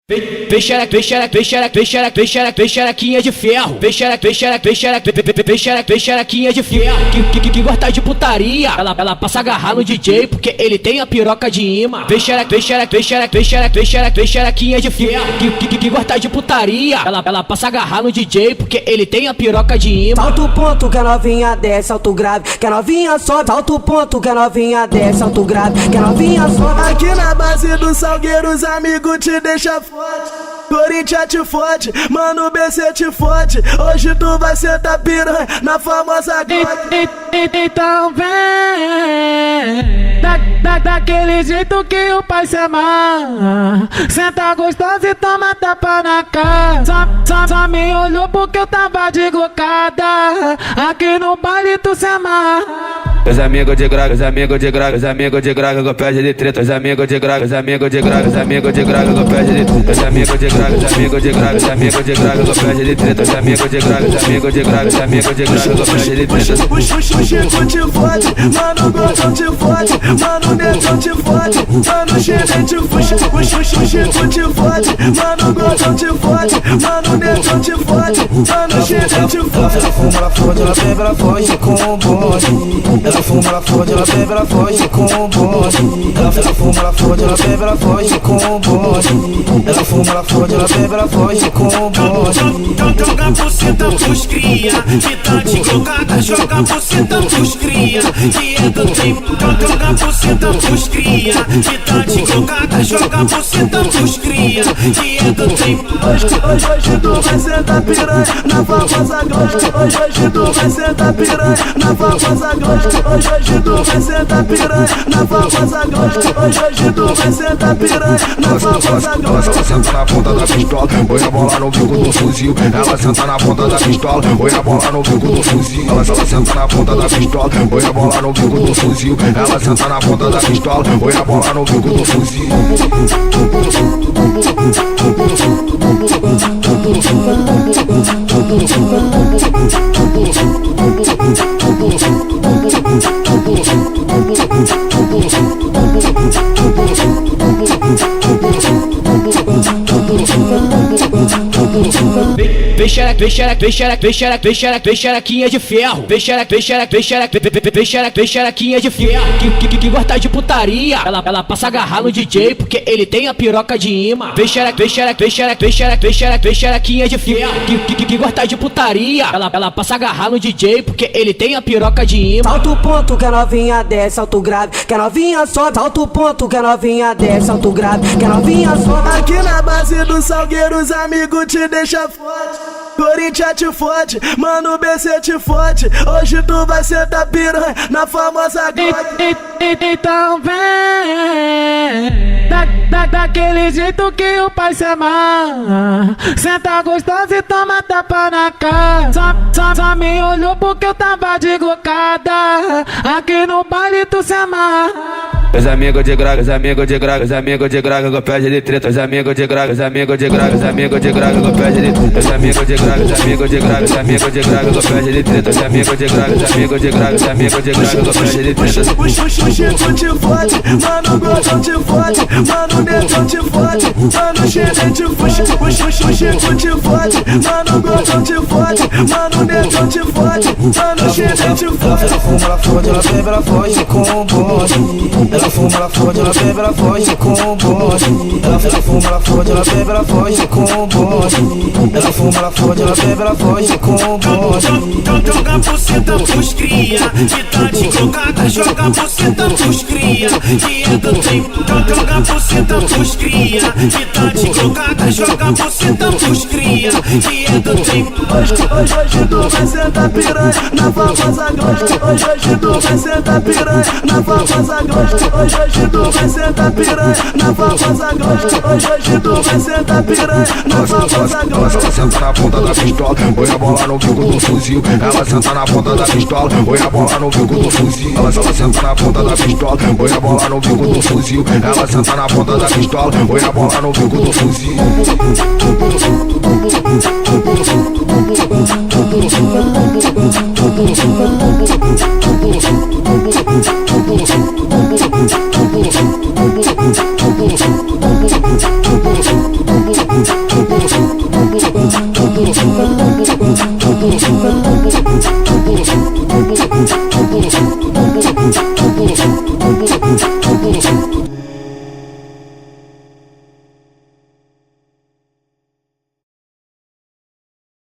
Vem xerequinha de ferro. Vem xerequinha de ferro. Que gosta de putaria. Ela passa a agarrar no DJ porque ele tem a piroca de imã. Vem xerequinha de ferro. Que gosta de putaria. Ela passa a agarrar no DJ porque ele tem a piroca de imã. Salta o ponto que a novinha desce, alto grave, que a novinha sobe. Salta o ponto que a novinha desce, alto grave, que a novinha sobe. Aqui na base do Salgueiro os amigos te deixam forte. Corinthians te fode, mano BC te fode. Hoje tu vai sentar piranha na famosa glória. Então vem daquele jeito que o pai se amarra. Senta gostosa e toma tapa na cara. Só me olhou porque eu tava de glocada. Aqui no baile tu se amarra. Os amigos de graga, os amigos de graga, os amigos de graga com pé de treta. Os amigos de graga, os amigos de graga, os amigos de graga com pé de treta. Os amigos de graga, os amigos de graga, os amigos de graga com pé de treta. Os amigos de graga, os amigos de graga, os amigos de graga com pé de treta. O Chico te fode, mano Gordão te fode, mano Negão te fode, mano Xerém te fode. O Chico te fode, mano Gordão te fode, mano Negão te fode, mano Xerém te fode. Ela fuma, ela fode, ela bebe, ela foge com o bonde. Ela fuma, ela fode, ela bebe, ela foge com o bonde. Ela fuma, ela fode, ela bebe, ela foge com o bonde. Ela fuma, ela fode, ela bebe, ela foge com o bonde. Joga buceta pros cria, que tá de glocada. Joga buceta pros cria, que é do tempo. Joga buceta pros cria, que tá de glocada. Joga buceta pros cria, que é do tempo. Hoje tu vai sentar piranha na famosa glória. Hoje tu vai sentar piranha na famosa glória. Hoje tu vai sentar piranha na famosa glória. Hoje tu vai sentar piranha na famosa glória. Ela senta na ponta da pistola, põe a bola no bico do fuzil. Ela senta na ponta da pistola, põe a bola no bico do fuzil. Ela senta na ponta da pistola, põe a bola no bico do fuzil. Ela senta na ponta da pistola, põe a bola no bico do fuzil. Vem xerequinha de ferro. Vem xerequinha de ferro. Que gosta de putaria. Ela passa a agarrar no DJ porque ele tem a piroca de imã. Vem xerequinha de ferro. Que gosta de putaria. Ela passa a agarrar no DJ porque ele tem a piroca de imã. Salta o ponto que a novinha desce, alto grave, que a novinha sobe. Salta o ponto que a novinha desce, alto grave, que a novinha sobe. Aqui na base do Salgueiro os amigos te deixam forte. Corinthians te fode, mano BC te fode. Hoje tu vai sentar piranha na famosa glória. Então vem daquele jeito que o pai se amarra. Senta gostosa e toma tapa na cara. Só me olhou porque eu tava de glocada. Aqui no baile tu se amarra. Os amigos de graga, os amigos de graga, os amigos de graga com pé de treta. Os amigos de graga, os amigos de graga, os amigos de graga com pé de treta. Os amigos de graga, os amigos de graga, os amigos de graga com pé de treta. Os amigos de graga, os amigos de graga, os amigos de graga com pé de treta. O Chico te fode, mano Gordão te fode, mano Negão te fode, mano Xerém te fode. O Chico te fode, mano Gordão te fode, mano Negão te fode, mano Xerém te fode. Ela fuma, ela fode, ela bebe, ela foge com o bonde. Ela fuma, ela fode, ela bebe, ela foge com o bonde. Ela fuma, ela fode, ela bebe, ela foge com o bonde. Ela fuma, ela fode, ela bebe, ela foge com o bonde. Joga buceta pros cria, que tá de glocada. Joga buceta pros cria, que é do tempo. Joga buceta pros cria, que tá de glocada. Joga buceta pros cria, que é do tempo. Hoje tu vai sentar piranha na famosa glória. Hoje tu vai sentar piranha na famosa glória. Hoje tu vai sentar piranha na famosa glória. Hoje tu vai sentar piranha na famosa glória. Ela senta na ponta da pistola, põe a bola no bico do fuzil. Ela senta na ponta da pistola, põe a bola no bico do fuzil. Ela senta na ponta da pistola, põe a bola no bico do fuzil. Ela senta na ponta da pistola, põe a bola no bico do fuzil. Thank you. bumbum.